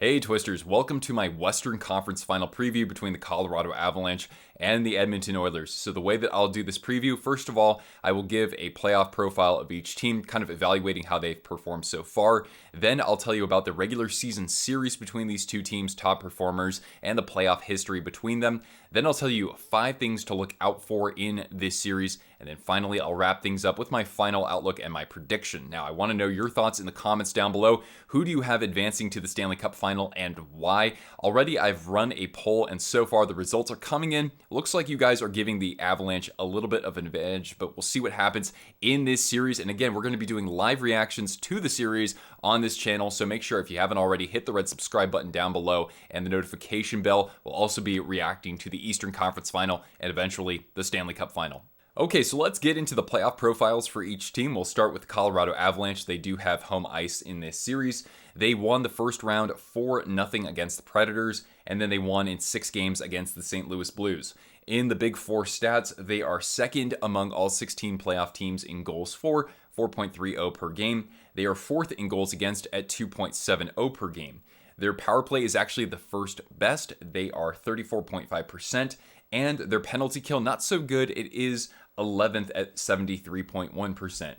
Hey Twisters, welcome to my Western Conference Final preview between the Colorado Avalanche and the Edmonton Oilers. So the way that I'll do this preview, first of all, I will give a playoff profile of each team, kind of evaluating how they've performed so far. Then I'll tell you about the regular season series between these two teams, top performers, and the playoff history between them. Then I'll tell you 5 things to look out for in this series. And then finally, I'll wrap things up with my final outlook and my prediction. Now, I want to know your thoughts in the comments down below. Who do you have advancing to the Stanley Cup Final and why? Already, I've run a poll, and so far the results are coming in. Looks like you guys are giving the Avalanche a little bit of an advantage, but we'll see what happens in this series. And again, we're going to be doing live reactions to the series on this channel, so make sure if you haven't already, hit the red subscribe button down below and the notification bell. We'll also be reacting to the Eastern Conference Final and eventually the Stanley Cup Final. Okay, so let's get into the playoff profiles for each team. We'll start with the Colorado Avalanche. They do have home ice in this series. They won the first round 4-0 against the Predators, and then they won in 6 games against the St. Louis Blues. In the Big Four stats, they are second among all 16 playoff teams in goals for, 4.30 per game. They are 4th in goals against at 2.70 per game. Their power play is actually the first best. They are 34.5%, and their penalty kill, not so good. It is 11th at 73.1%.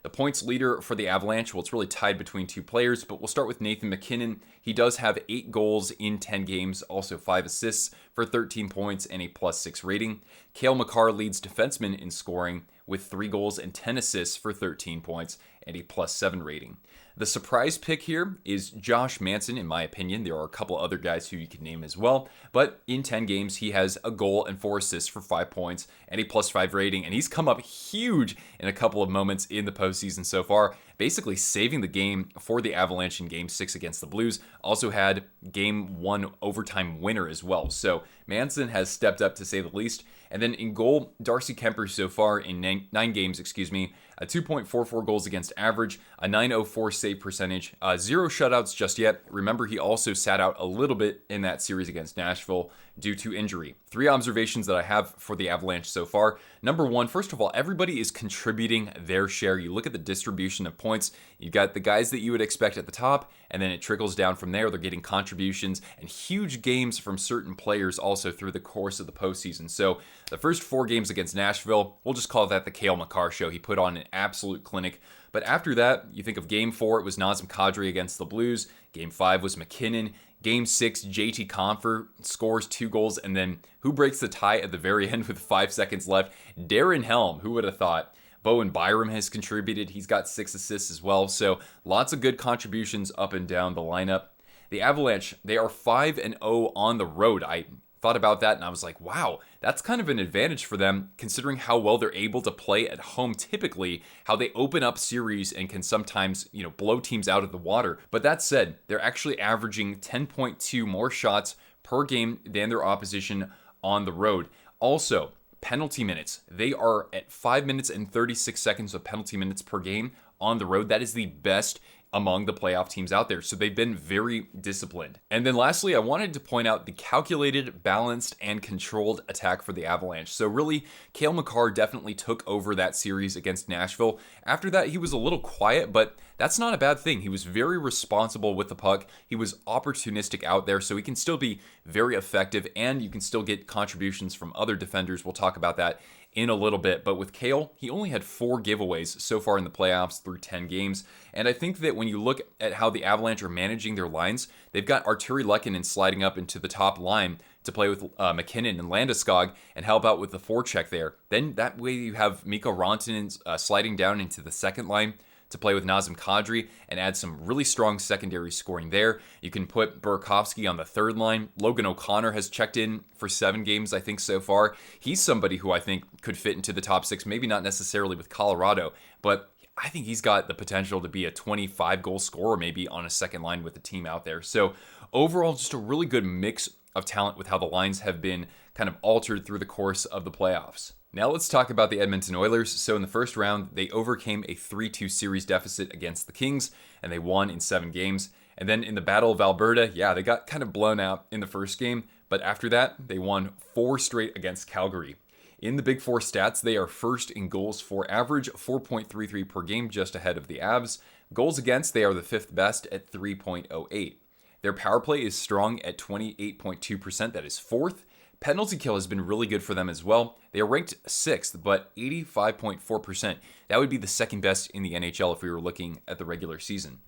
The points leader for the Avalanche, well, it's really tied between 2 players, but we'll start with Nathan MacKinnon. He does have 8 goals in 10 games, also 5 assists for 13 points and a +6 rating. Cale Makar leads defensemen in scoring with 3 goals and 10 assists for 13 points and a +7 rating. The surprise pick here is Josh Manson, in my opinion. There are a couple other guys who you could name as well, but in 10 games, he has a goal and 4 assists for 5 points and a +5 rating, and he's come up huge in a couple of moments in the postseason so far, basically saving the game for the Avalanche in Game 6 against the Blues. Also had Game 1 overtime winner as well, so Manson has stepped up to say the least. And then in goal, Darcy Kuemper so far in 9 games, a 2.44 goals against average, a 904 save percentage, 0 shutouts just yet. Remember, he also sat out a little bit in that series against Nashville due to injury. 3 observations that I have for the Avalanche so far. Number 1, first of all, everybody is contributing their share. You look at the distribution of points, you got the guys that you would expect at the top, and then it trickles down from there. They're getting contributions and huge games from certain players also through the course of the postseason. So the first 4 games against Nashville, we'll just call that the Cale Makar show. He put on an absolute clinic. But after that, you think of Game 4, it was Nazem Kadri against the Blues. Game 5 was MacKinnon. Game 6, JT Compher scores 2 goals, and then who breaks the tie at the very end with 5 seconds left? Darren Helm, who would have thought? Bowen Byram has contributed. He's got 6 assists as well, so lots of good contributions up and down the lineup. The Avalanche, they are 5-0 on the road. I thought about that and I was like, wow, that's kind of an advantage for them considering how well they're able to play at home typically, how they open up series and can sometimes, blow teams out of the water. But that said, they're actually averaging 10.2 more shots per game than their opposition on the road. Also, penalty minutes. They are at 5 minutes and 36 seconds of penalty minutes per game on the road. That is the best among the playoff teams out there. So they've been very disciplined. And then lastly, I wanted to point out the calculated, balanced, and controlled attack for the Avalanche. So really, Cale Makar definitely took over that series against Nashville. After that, he was a little quiet, but that's not a bad thing. He was very responsible with the puck. He was opportunistic out there, so he can still be very effective, and you can still get contributions from other defenders. We'll talk about that in a little bit. But with Cale, he only had 4 giveaways so far in the playoffs through 10 games. And I think that when you look at how the Avalanche are managing their lines, they've got Artturi Lehkonen sliding up into the top line to play with MacKinnon and Landeskog and help out with the forecheck there. Then that way you have Mikko Rantanen sliding down into the second line to play with Nazem Kadri and add some really strong secondary scoring there. You can put Burakovsky on the third line. Logan O'Connor has checked in for 7 games, I think, so far. He's somebody who I think could fit into the top 6, maybe not necessarily with Colorado, but I think he's got the potential to be a 25-goal scorer maybe on a second line with the team out there. So overall, just a really good mix of talent with how the lines have been kind of altered through the course of the playoffs. Now let's talk about the Edmonton Oilers. So in the first round, they overcame a 3-2 series deficit against the Kings, and they won in 7 games. And then in the Battle of Alberta, they got kind of blown out in the first game, but after that, they won 4 straight against Calgary. In the Big Four stats, they are first in goals for average, 4.33 per game, just ahead of the Avs. Goals against, they are the 5th best at 3.08. Their power play is strong at 28.2%. That is fourth. Penalty kill has been really good for them as well. They are ranked sixth, but 85.4%. That would be the second best in the NHL if we were looking at the regular season.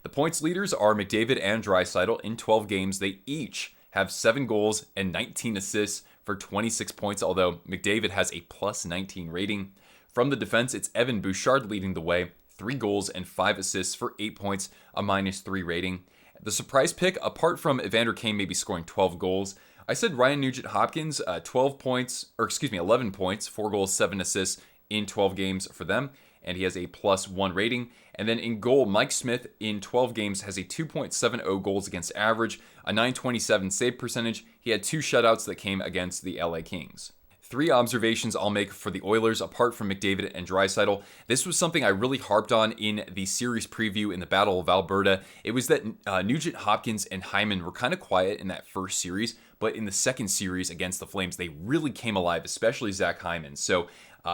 The points leaders are McDavid and Draisaitl. In 12 games, they each have 7 goals and 19 assists for 26 points, although McDavid has a plus 19 rating. From the defense, it's Evan Bouchard leading the way, 3 goals and 5 assists for 8 points, a minus 3 rating. The surprise pick, apart from Evander Kane maybe scoring 12 goals, I said Ryan Nugent-Hopkins, 11 points, 4 goals, 7 assists in 12 games for them, and he has a plus 1 rating. And then in goal, Mike Smith in 12 games has a 2.70 goals against average, a 927 save percentage. He had 2 shutouts that came against the LA Kings. 3 observations I'll make for the Oilers apart from McDavid and Draisaitl. This was something I really harped on in the series preview in the Battle of Alberta. It was that Nugent-Hopkins and Hyman were kind of quiet in that first series, but in the second series against the Flames, they really came alive, especially Zach Hyman. So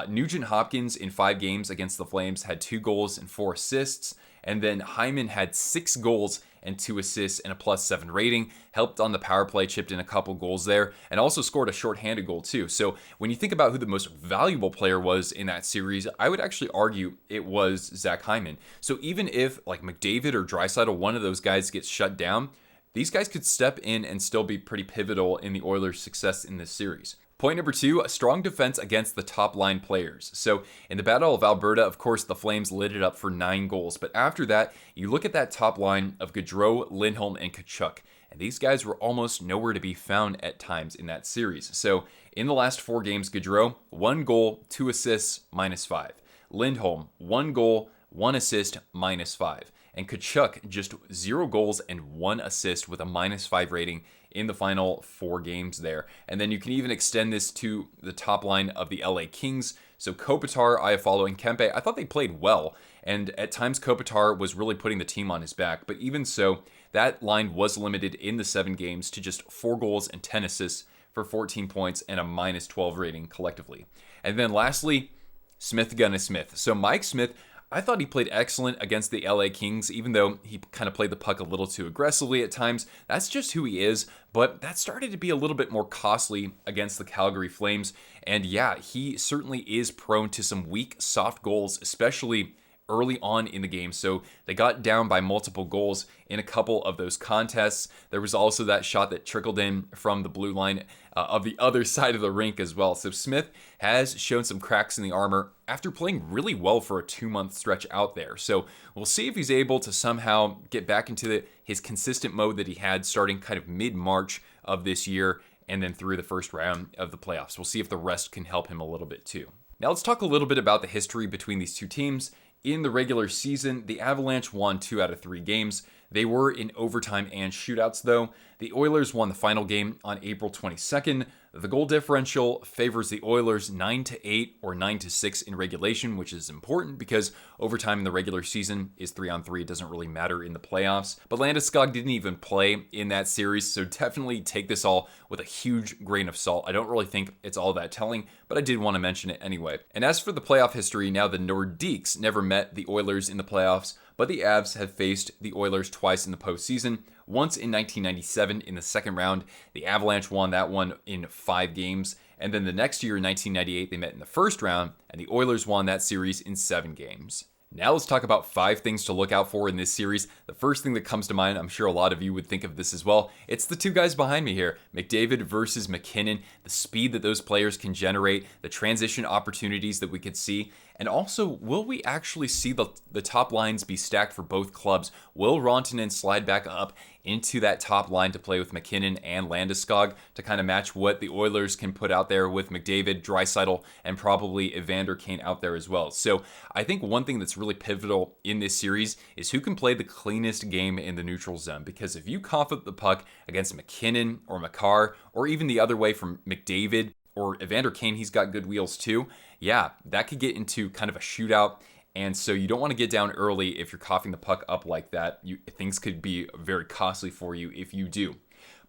Nugent-Hopkins in 5 games against the Flames had 2 goals and 4 assists. And then Hyman had 6 goals and 2 assists and a plus 7 rating, helped on the power play, chipped in a couple goals there, and also scored a shorthanded goal too. So when you think about who the most valuable player was in that series, I would actually argue it was Zach Hyman. So even if like McDavid or Draisaitl, one of those guys gets shut down, these guys could step in and still be pretty pivotal in the Oilers' success in this series. Point number 2, a strong defense against the top line players. So in the Battle of Alberta, of course, the Flames lit it up for 9 goals. But after that, you look at that top line of Gaudreau, Lindholm, and Tkachuk. And these guys were almost nowhere to be found at times in that series. So in the last 4 games, Gaudreau, 1 goal, 2 assists, minus 5. Lindholm, 1 goal, 1 assist, minus 5. And Tkachuk, just 0 goals and 1 assist with a minus 5 rating in the final 4 games there. And then you can even extend this to the top line of the LA Kings. So Kopitar, Iafallo, and Kempe, I thought they played well. And at times Kopitar was really putting the team on his back. But even so, that line was limited in the 7 games to just 4 goals and 10 assists for 14 points and a minus 12 rating collectively. And then lastly, Smith Gunna Smith. So Mike Smith, I thought he played excellent against the LA Kings, even though he kind of played the puck a little too aggressively at times. That's just who he is, but that started to be a little bit more costly against the Calgary Flames. And yeah, he certainly is prone to some weak, soft goals, especially early on in the game. So they got down by multiple goals in a couple of those contests. There was also that shot that trickled in from the blue line of the other side of the rink as well. So Smith has shown some cracks in the armor after playing really well for a 2-month stretch out there. So we'll see if he's able to somehow get back into his consistent mode that he had starting kind of mid-March of this year and then through the first round of the playoffs. We'll see if the rest can help him a little bit too. Now let's talk a little bit about the history between these two teams. In the regular season, the Avalanche won 2 out of 3 games. They were in overtime and shootouts, though. The Oilers won the final game on April 22nd. The goal differential favors the Oilers 9-8 or 9-6 in regulation, which is important because overtime in the regular season is 3-on-3. It doesn't really matter in the playoffs. But Landeskog didn't even play in that series, so definitely take this all with a huge grain of salt. I don't really think it's all that telling, but I did want to mention it anyway. And as for the playoff history, now the Nordiques never met the Oilers in the playoffs, but the Avs have faced the Oilers twice in the postseason. Once in 1997 in the second round, the Avalanche won that one in 5 games. And then the next year in 1998, they met in the first round, and the Oilers won that series in 7 games. Now let's talk about 5 things to look out for in this series. The first thing that comes to mind, I'm sure a lot of you would think of this as well, it's the 2 guys behind me here, McDavid versus MacKinnon, the speed that those players can generate, the transition opportunities that we could see, and also, will we actually see the top lines be stacked for both clubs? Will Rantanen slide back up into that top line to play with MacKinnon and Landeskog to kind of match what the Oilers can put out there with McDavid, Draisaitl, and probably Evander Kane out there as well? So I think one thing that's really pivotal in this series is who can play the cleanest game in the neutral zone. Because if you cough up the puck against MacKinnon or Makar, or even the other way from McDavid or Evander Kane, he's got good wheels too. Yeah, that could get into kind of a shootout. And so you don't want to get down early if you're coughing the puck up like that. Things could be very costly for you if you do.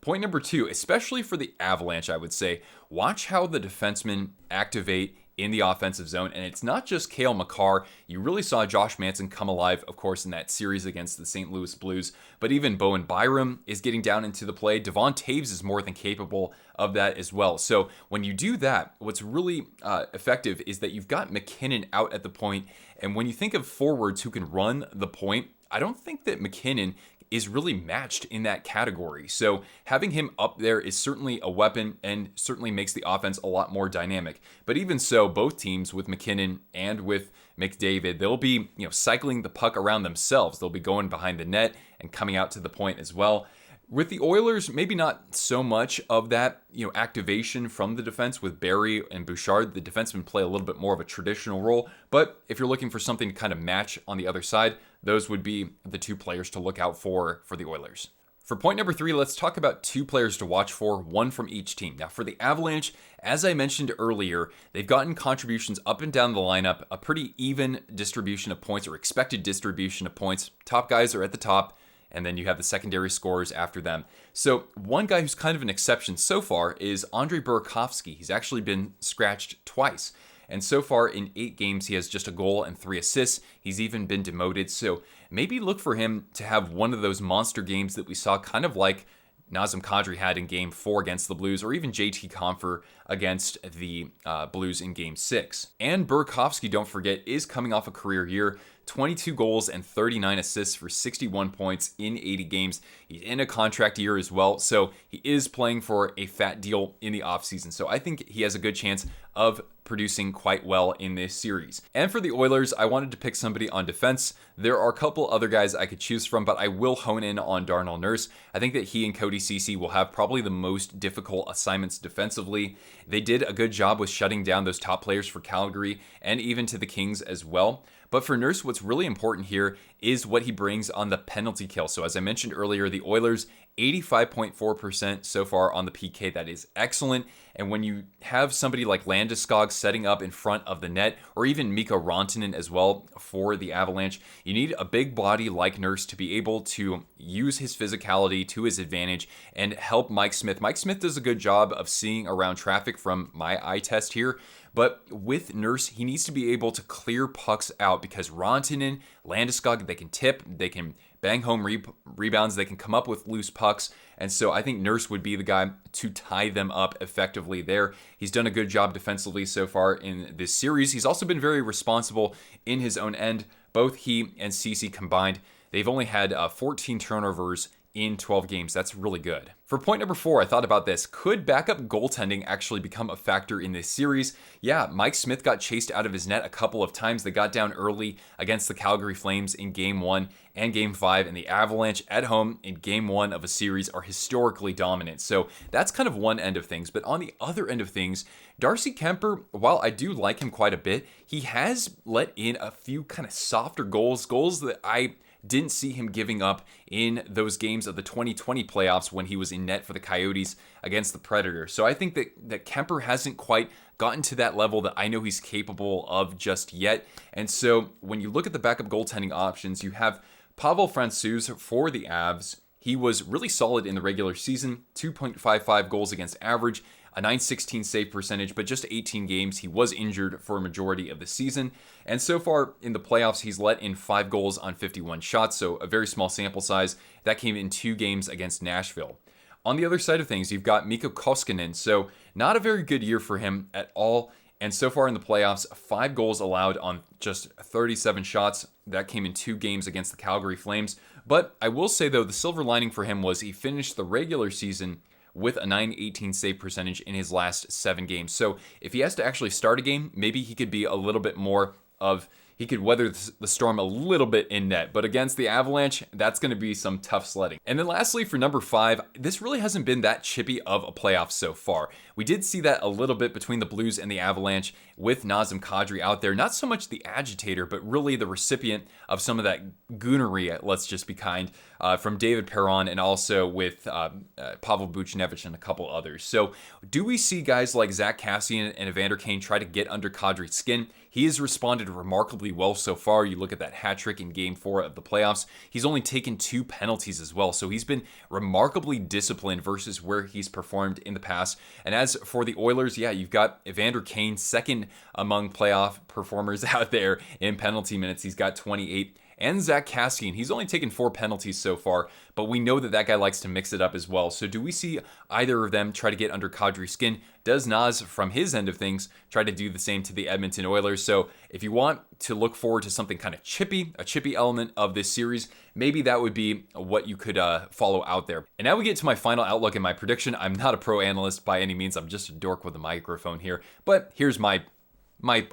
Point number 2, especially for the Avalanche, I would say, watch how the defensemen activate in the offensive zone. And it's not just Cale Makar. You really saw Josh Manson come alive, of course, in that series against the St. Louis Blues. But even Bowen Byram is getting down into the play. Devon Taves is more than capable of that as well. So when you do that, what's really effective is that you've got MacKinnon out at the point. And when you think of forwards who can run the point, I don't think that MacKinnon is really matched in that category. So having him up there is certainly a weapon and certainly makes the offense a lot more dynamic. But even so, both teams with MacKinnon and with McDavid, they'll be, cycling the puck around themselves. They'll be going behind the net and coming out to the point as well. With the Oilers, maybe not so much of that, activation from the defense with Barrie and Bouchard. The defensemen play a little bit more of a traditional role. But if you're looking for something to kind of match on the other side, those would be the two players to look out for the Oilers. For point number 3, let's talk about two players to watch for, one from each team. Now, for the Avalanche, as I mentioned earlier, they've gotten contributions up and down the lineup, a pretty even distribution of points or expected distribution of points. Top guys are at the top, and then you have the secondary scorers after them. So one guy who's kind of an exception so far is Andrei Burakovsky. He's actually been scratched twice. And so far in 8 games, he has just a goal and 3 assists. He's even been demoted. So maybe look for him to have one of those monster games that we saw, kind of like Nazem Kadri had in Game 4 against the Blues, or even JT Compher against the Blues in Game 6. And Burakovsky, don't forget, is coming off a career year. 22 goals and 39 assists for 61 points in 80 games. He's in a contract year as well, so he is playing for a fat deal in the offseason. So I think he has a good chance of producing quite well in this series. And for the Oilers, I wanted to pick somebody on defense. There are a couple other guys I could choose from, but I will hone in on Darnell Nurse. I think that he and Cody Ceci will have probably the most difficult assignments defensively. They did a good job with shutting down those top players for Calgary and even to the Kings as well. But for Nurse, what's really important here is what he brings on the penalty kill. So as I mentioned earlier, the Oilers 85.4% so far on the PK. That is excellent. And when you have somebody like Landeskog setting up in front of the net, or even Mikko Rantanen as well for the Avalanche, you need a big body like Nurse to be able to use his physicality to his advantage and help Mike Smith. Mike Smith does a good job of seeing around traffic from my eye test here. But with Nurse, he needs to be able to clear pucks out because Rantanen, Landeskog, they can tip, they can bang home rebounds, they can come up with loose pucks. And so I think Nurse would be the guy to tie them up effectively there. He's done a good job defensively so far in this series. He's also been very responsible in his own end. Both he and Ceci combined, they've only had 14 turnovers in 12 games. That's really good. For point number 4, I thought about this. Could backup goaltending actually become a factor in this series? Yeah, Mike Smith got chased out of his net a couple of times. They got down early against the Calgary Flames in Game 1 and Game 5, and the Avalanche at home in Game 1 of a series are historically dominant. So that's kind of one end of things. But on the other end of things, Darcy Kuemper, while I do like him quite a bit, he has let in a few kind of softer goals that I didn't see him giving up in those games of the 2020 playoffs when he was in net for the Coyotes against the Predators. So I think that Kuemper hasn't quite gotten to that level that I know he's capable of just yet. And so when you look at the backup goaltending options, you have Pavel Francouz for the Avs. He was really solid in the regular season, 2.55 goals against average, a .916 save percentage, but just 18 games. He was injured for a majority of the season. And so far in the playoffs, he's let in 5 goals on 51 shots, so a very small sample size. That came in 2 games against Nashville. On the other side of things, you've got Mikko Koskinen, so not a very good year for him at all. And so far in the playoffs, 5 goals allowed on just 37 shots. That came in 2 games against the Calgary Flames. But I will say, though, the silver lining for him was he finished the regular season with a .918 save percentage in his last 7 games. So if he has to actually start a game, maybe he could be a little bit more of, he could weather the storm a little bit in net. But against the Avalanche, that's going to be some tough sledding. And then lastly, for number 5, this really hasn't been that chippy of a playoff so far. We did see that a little bit between the Blues and the Avalanche with Nazem Kadri out there. Not so much the agitator, but really the recipient of some of that goonery, let's just be kind. from David Perron, and also with Pavel Buchnevich and a couple others. So do we see guys like Zach Kassian and Evander Kane try to get under Kadri's skin? He has responded remarkably well so far. You look at that hat trick in Game 4 of the playoffs. He's only taken 2 penalties as well, so he's been remarkably disciplined versus where he's performed in the past. And as for the Oilers, yeah, you've got Evander Kane, second among playoff performers out there in penalty minutes. He's got 28. And Zach Kassian, he's only taken 4 penalties so far, but we know that guy likes to mix it up as well. So do we see either of them try to get under Kadri's skin? Does Naz, from his end of things, try to do the same to the Edmonton Oilers? So if you want to look forward to something kind of chippy, a chippy element of this series, maybe that would be what you could follow out there. And now we get to my final outlook and my prediction. I'm not a pro analyst by any means. I'm just a dork with a microphone here, but here's my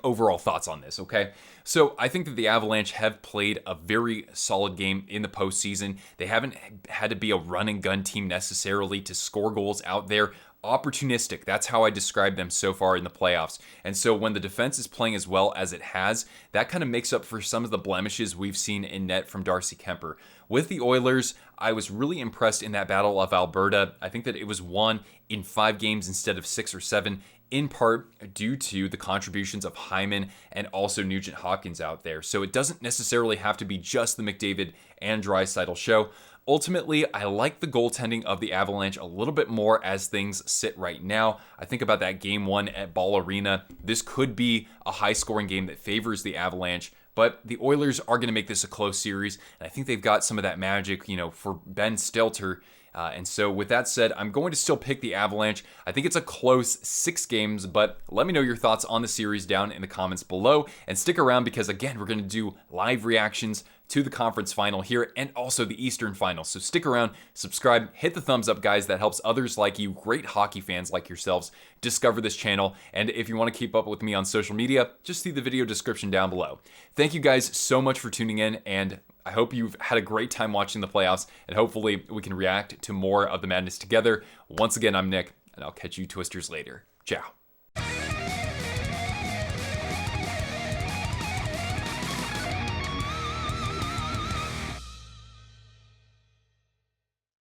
overall thoughts on this, okay? So I think that the Avalanche have played a very solid game in the postseason. They haven't had to be a run and gun team necessarily to score goals out there. Opportunistic, that's how I describe them so far in the playoffs. And so when the defense is playing as well as it has, that kind of makes up for some of the blemishes we've seen in net from Darcy Kemper. With the Oilers, I was really impressed in that Battle of Alberta. I think that it was won in 5 games instead of 6 or 7, in part due to the contributions of Hyman and also Nugent Hopkins out there. So it doesn't necessarily have to be just the McDavid and Draisaitl show. Ultimately, I like the goaltending of the Avalanche a little bit more as things sit right now. I think about that Game 1 at Ball Arena. This could be a high-scoring game that favors the Avalanche, but the Oilers are going to make this a close series, and I think they've got some of that magic, for Ben Stelter. And so with that said, I'm going to still pick the Avalanche. I think it's a close 6 games, but let me know your thoughts on the series down in the comments below. And stick around because, again, we're going to do live reactions to the conference final here and also the Eastern final. So stick around, subscribe, hit the thumbs up, guys. That helps others like you, great hockey fans like yourselves, discover this channel. And if you want to keep up with me on social media, just see the video description down below. Thank you guys so much for tuning in, and I hope you've had a great time watching the playoffs, and hopefully we can react to more of the madness together. Once again, I'm Nick, and I'll catch you Twisters later. Ciao.